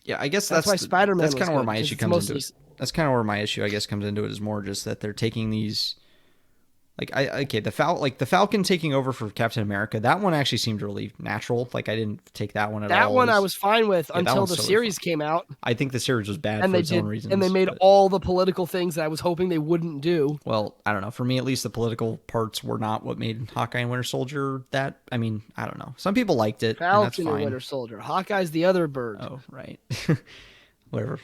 Yeah, I guess that's why Spider-Man. That's kind of where my issue comes mostly... into it. That's kind of where my issue, I guess, comes into it is more just that they're taking these. Like the Falcon taking over for Captain America, that one actually seemed really natural. Like I didn't take that one at all. That one I was fine with until the totally series came out. I think the series was bad for its own reasons. And they made all the political things that I was hoping they wouldn't do. Well, I don't know. For me, at least, the political parts were not what made Hawkeye and Winter Soldier that. I mean, I don't know. Some people liked it. Falcon and and Winter Soldier. Hawkeye's the other bird. Oh, right. Whatever.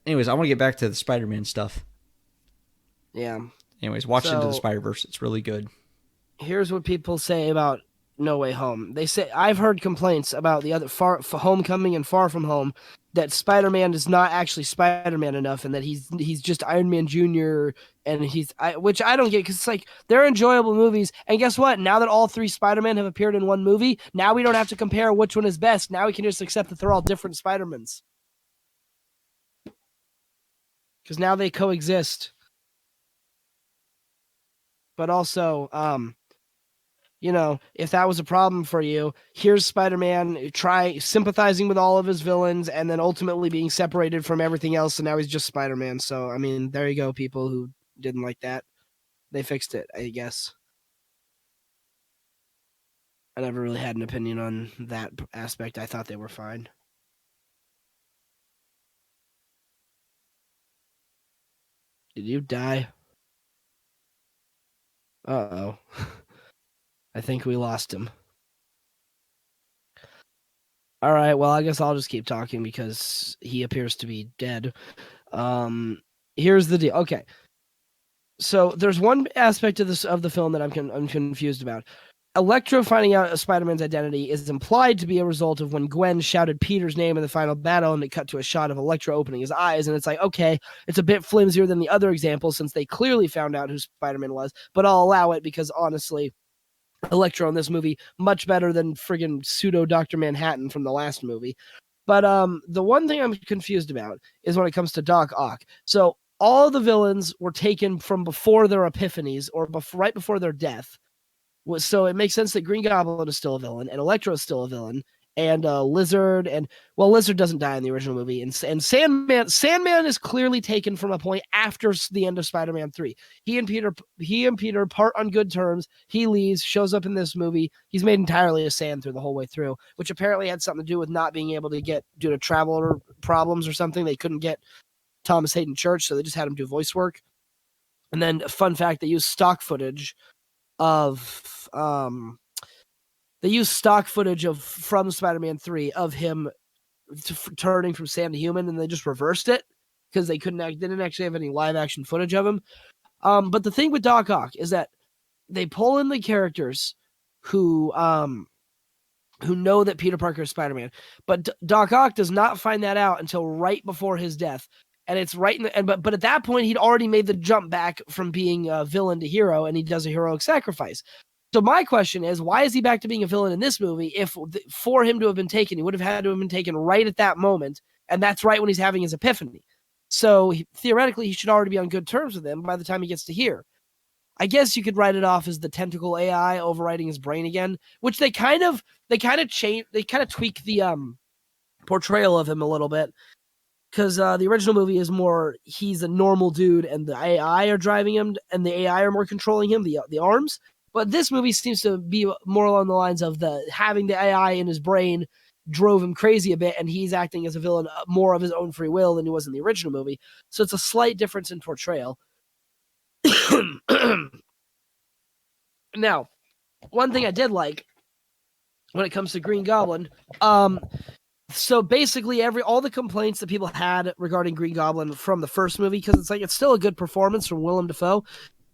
Anyways, I want to get back to the Spider-Man stuff. Yeah. Anyways, watch Into the Spider-Verse. It's really good. Here's what people say about No Way Home. They say I've heard complaints about the other Homecoming and Far From Home that Spider-Man is not actually Spider-Man enough, and that he's just Iron Man Jr. and which I don't get because it's like they're enjoyable movies. And guess what? Now that all three Spider-Man have appeared in one movie, now we don't have to compare which one is best. Now we can just accept that they're all different Spider-Mans because now they coexist. But also, if that was a problem for you, here's Spider-Man try sympathizing with all of his villains and then ultimately being separated from everything else, and now he's just Spider-Man. So, I mean, there you go, people who didn't like that. They fixed it, I guess. I never really had an opinion on that aspect. I thought they were fine. Did you die? Uh-oh. I think we lost him. All right, well, I guess I'll just keep talking because he appears to be dead. Here's the deal. Okay. So there's one aspect of the film that I'm confused about. Electro finding out Spider-Man's identity is implied to be a result of when Gwen shouted Peter's name in the final battle, and it cut to a shot of Electro opening his eyes, and it's like, okay, it's a bit flimsier than the other examples since they clearly found out who Spider-Man was, but I'll allow it because honestly, Electro in this movie much better than friggin' pseudo Dr. Manhattan from the last movie. But the one thing I'm confused about is when it comes to Doc Ock. So all the villains were taken from before their epiphanies or right before their death. So it makes sense that Green Goblin is still a villain, and Electro is still a villain, and Lizard, and Lizard doesn't die in the original movie, and Sandman is clearly taken from a point after the end of Spider-Man 3. He and Peter part on good terms. He leaves, shows up in this movie. He's made entirely of sand through the whole way through, which apparently had something to do with not being able to get due to travel problems or something. They couldn't get Thomas Hayden Church, so they just had him do voice work. And then, fun fact, they used stock footage from Spider-Man 3 of him turning from sand to human, and they just reversed it because they didn't actually have any live action footage of him. But the thing with Doc Ock is that they pull in the characters who know that Peter Parker is Spider-Man, but Doc Ock does not find that out until right before his death. And it's right but at that point he'd already made the jump back from being a villain to hero, and he does a heroic sacrifice. So my question is, why is he back to being a villain in this movie? If for him to have been taken, he would have had to have been taken right at that moment, and that's right when he's having his epiphany. So theoretically, he should already be on good terms with him by the time he gets to here. I guess you could write it off as the tentacle AI overriding his brain again, which they kind of tweak the portrayal of him a little bit. Because the original movie is more, he's a normal dude and the AI are driving him and the AI are more controlling him, the arms. But this movie seems to be more along the lines of having the AI in his brain drove him crazy a bit, and he's acting as a villain more of his own free will than he was in the original movie. So it's a slight difference in portrayal. Now, one thing I did like when it comes to Green Goblin, so basically all the complaints that people had regarding Green Goblin from the first movie, because it's still a good performance from Willem Dafoe.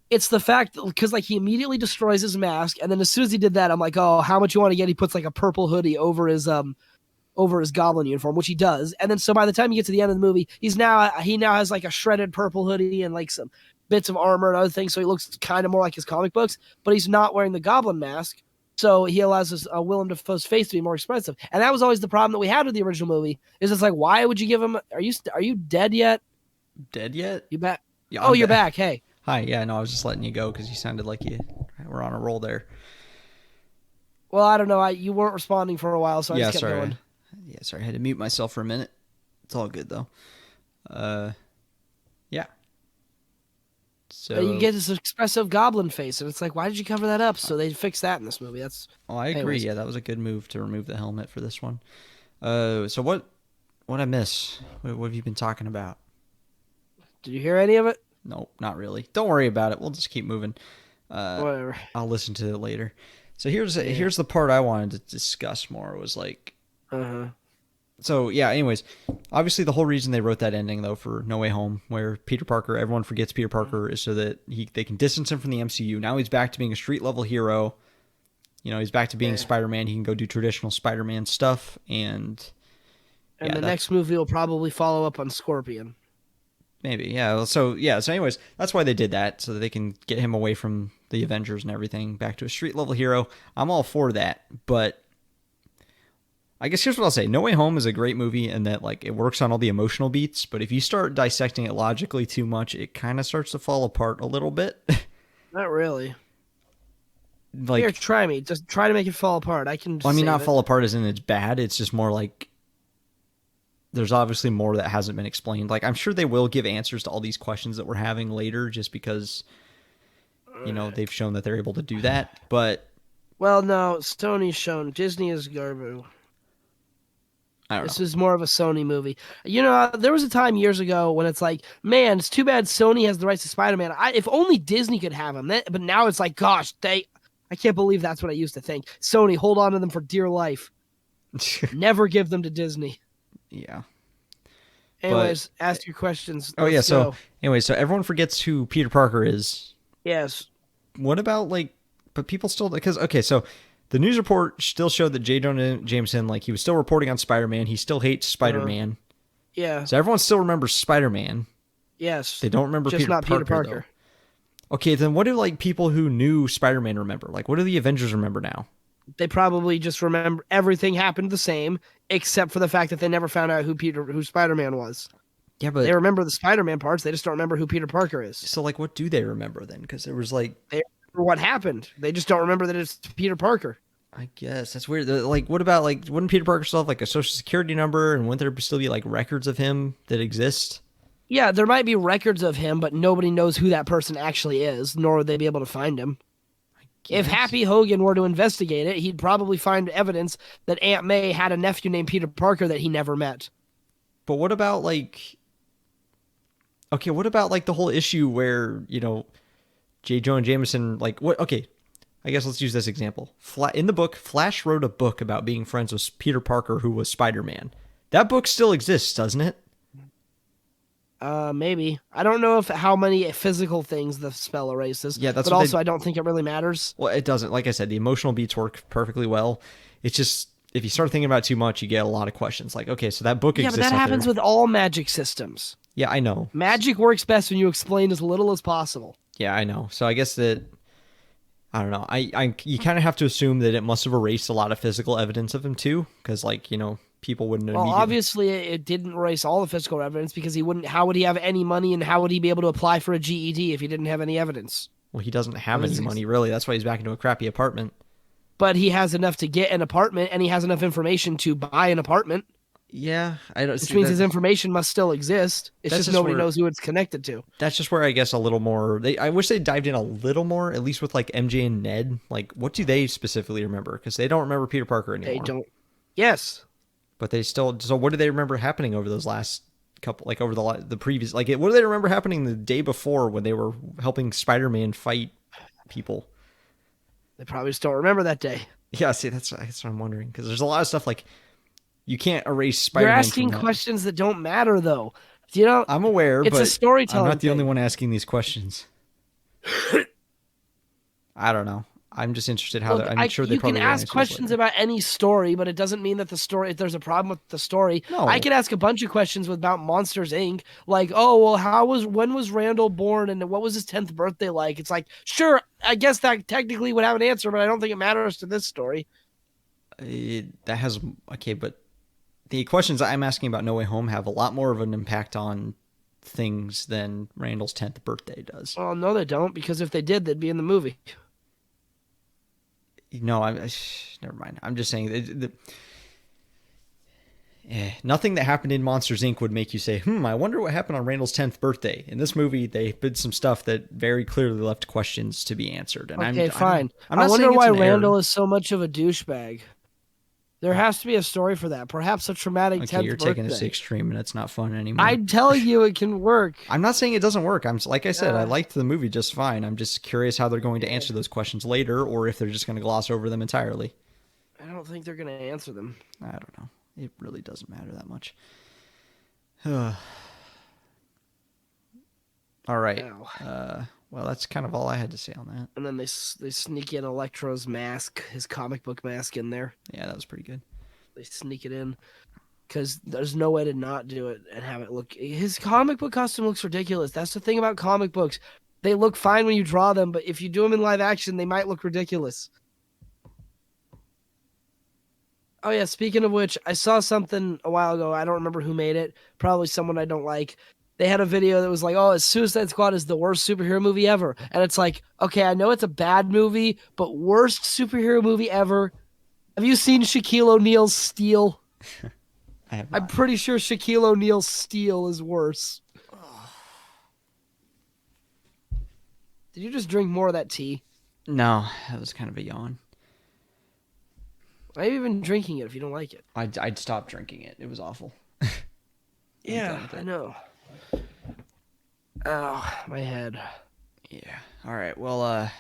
It's the fact because he immediately destroys his mask, and then as soon as he did that, I'm like, oh, how much you want to get? He puts like a purple hoodie over his Goblin uniform, which he does, and then so by the time you get to the end of the movie, he now has like a shredded purple hoodie and like some bits of armor and other things, so he looks kind of more like his comic books, but he's not wearing the Goblin mask. So he allows his Willem Dafoe's face to be more expressive, and that was always the problem that we had with the original movie. Is it's like, why would you give him? Are you dead yet? Dead yet? You back? Yeah, oh, you're back. Hey. Hi. Yeah, no, I was just letting you go because you sounded like you were on a roll there. Well, I don't know. You weren't responding for a while, so I just kept sorry. going. Yeah, sorry. I had to mute myself for a minute. It's all good though. Yeah. So you get this expressive Goblin face, and it's like, why did you cover that up? So they fixed that in this movie. That's. Oh, I agree. Anyways. Yeah, that was a good move to remove the helmet for this one. So what I miss? What have you been talking about? Did you hear any of it? Nope, not really. Don't worry about it. We'll just keep moving. Whatever. I'll listen to it later. So here's the part I wanted to discuss more. Was like, So yeah. Anyways, obviously the whole reason they wrote that ending though for No Way Home, where Peter Parker, everyone forgets Peter Parker, is so that they can distance him from the MCU. Now he's back to being a street level hero. You know, he's back to being Spider-Man. He can go do traditional Spider-Man stuff, and the next movie will probably follow up on Scorpion. Maybe, yeah. So anyways, that's why they did that, so that they can get him away from the Avengers and everything, back to a street level hero. I'm all for that, but I guess here's what I'll say. No Way Home is a great movie and that like it works on all the emotional beats, but if you start dissecting it logically too much, it kind of starts to fall apart a little bit. Not really. Like, here, try me. Just try to make it fall apart. I can. Well, I mean, not fall apart as in it's bad. It's just more like there's obviously more that hasn't been explained. Like, I'm sure they will give answers to all these questions that we're having later, just because they've shown that they're able to do that. But well, no, Sony's shown. Disney is garbage. This is more of a Sony movie. There was a time years ago when it's like, man, it's too bad Sony has the rights to Spider-Man. If only Disney could have him. But now it's like, gosh, I can't believe that's what I used to think. Sony, hold on to them for dear life. Never give them to Disney. Yeah. Anyways, ask your questions. Oh, yeah. So, anyway, so everyone forgets who Peter Parker is. Yes. What about, but people still, because, okay, so the news report still showed that J. Jonah Jameson, he was still reporting on Spider-Man. He still hates Spider-Man. Yeah. So everyone still remembers Spider-Man. Yes. They don't remember just not Peter Parker. Though. Okay, then what do, people who knew Spider-Man remember? What do the Avengers remember now? They probably just remember everything happened the same, except for the fact that they never found out who Spider-Man was. Yeah, but they remember the Spider-Man parts. They just don't remember who Peter Parker is. So, what do they remember then? Because there was they remember what happened. They just don't remember that it's Peter Parker. I guess that's weird. What about wouldn't Peter Parker still have a social security number, and wouldn't there still be records of him that exist? Yeah, there might be records of him, but nobody knows who that person actually is, nor would they be able to find him. If Happy Hogan were to investigate it, he'd probably find evidence that Aunt May had a nephew named Peter Parker that he never met. But what about okay, what about the whole issue where, J. Jonah Jameson, okay, I guess let's use this example. In the book, Flash wrote a book about being friends with Peter Parker, who was Spider-Man. That book still exists, doesn't it? Maybe. I don't know how many physical things the spell erases. Yeah, but also I don't think it really matters. Well, it doesn't. Like I said, the emotional beats work perfectly well. It's just, if you start thinking about it too much, you get a lot of questions. Okay, so that book exists. Yeah, but that happens with all magic systems. Yeah, I know. Magic works best when you explain as little as possible. Yeah, I know. So I guess that, I don't know. You kind of have to assume that it must have erased a lot of physical evidence of him too, because people wouldn't. Well, obviously, it didn't erase all the physical evidence because he wouldn't. How would he have any money, and how would he be able to apply for a GED if he didn't have any evidence? Well, he doesn't have any money, really. That's why he's back into a crappy apartment. But he has enough to get an apartment, and he has enough information to buy an apartment. Yeah, I don't. Which means his information must still exist. It's just nobody knows who it's connected to. That's just where I guess a little more. I wish they dived in a little more, at least with MJ and Ned. What do they specifically remember? Because they don't remember Peter Parker anymore. They don't. Yes. But they still. So what do they remember happening over those last couple? Over the previous. What do they remember happening the day before when they were helping Spider-Man fight people? They probably just don't remember that day. Yeah, see, that's what I'm wondering, because there's a lot of stuff like you can't erase You're Spider-Man. asking questions that don't matter, though. You know, I'm aware, it's but a storytelling. I'm not the thing. only one asking these questions. I don't know. I'm just interested how. Look, I'm sure they you can probably will ask answer this questions later. about any story, but it doesn't mean that the story. If there's a problem with the story, No. I could ask a bunch of questions about Monsters Inc. Like, oh well, when was Randall born, and what was his 10th birthday like? It's like, sure, I guess that technically would have an answer, but I don't think it matters to this story. That has okay, but the questions I'm asking about No Way Home have a lot more of an impact on things than Randall's 10th birthday does. Well, no, they don't, because if they did, they'd be in the movie. No, never mind. I'm just saying nothing that happened in Monsters Inc. would make you say, I wonder what happened on Randall's 10th birthday. In this movie, they did some stuff that very clearly left questions to be answered. And Okay, fine. I'm not I wonder saying it's why an Randall error. is so much of a douchebag. There has to be a story for that. Perhaps a traumatic 10th Okay, you're taking birthday. this to extreme, and it's not fun anymore. I tell you, it can work. I'm not saying it doesn't work. Like I said, I Yeah. liked the movie just fine. I'm just curious how they're going to answer those questions later, or if they're just going to gloss over them entirely. I don't think they're going to answer them. I don't know. It really doesn't matter that much. All right. Ow. Well, that's kind of all I had to say on that. And then they sneak in Electro's mask, his comic book mask in there. Yeah, that was pretty good. They sneak it in because there's no way to not do it and have it look. His comic book costume looks ridiculous. That's the thing about comic books. They look fine when you draw them, but if you do them in live action, they might look ridiculous. Oh yeah, speaking of which, I saw something a while ago. I don't remember who made it. Probably someone I don't like. They had a video that was like, oh, Suicide Squad is the worst superhero movie ever. And it's like, okay, I know it's a bad movie, but worst superhero movie ever. Have you seen Shaquille O'Neal's Steel? I have I'm pretty sure Shaquille O'Neal's Steel is worse. Did you just drink more of that tea? No, that was kind of a yawn. I've even drinking it if you don't like it. I'd stop drinking it. It was awful. Yeah, done with I it. know. Ow, my head. Yeah. All right. Well, I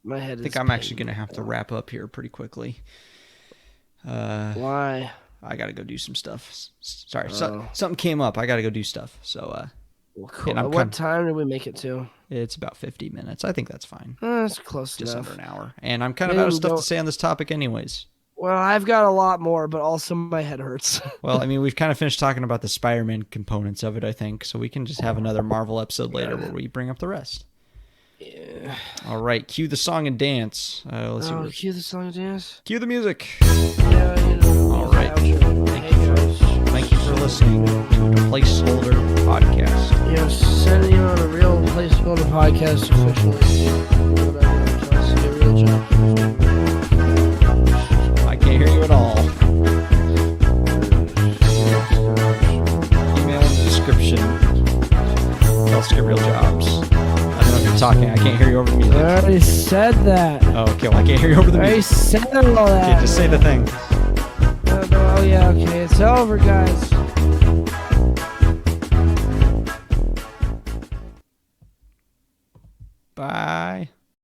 My head is think I'm actually going to have to wrap up here pretty quickly. Why? I got to go do some stuff. Sorry. Oh. Something came up. I got to go do stuff. So, Well, cool. and I'm What kind- time did we make it to? it's about 50 minutes. I think that's fine. That's close Just enough. under an hour. And I'm kind of Maybe out of we stuff don't- to say on this topic anyways. Well, I've got a lot more, but also my head hurts. Well, I mean, we've kind of finished talking about the Spider-Man components of it, I think. So we can just have another Marvel episode later where we bring up the rest. Yeah. All right. Cue the song and dance. Let's see. Oh, cue the song and dance. Cue the music. Yeah, you know. All right. Thank you for listening to the Placeholder Podcast. Yes, sending you on a real placeholder podcast officially. I can't hear you at all. Email in the description. Tell Skip Real Jobs. I don't know if you're talking. I can't hear you over the music. I already said that. Oh, okay. Well, I can't hear you over the I already music. said all that. Okay, just say the thing. Oh, yeah, okay. It's over, guys. Bye.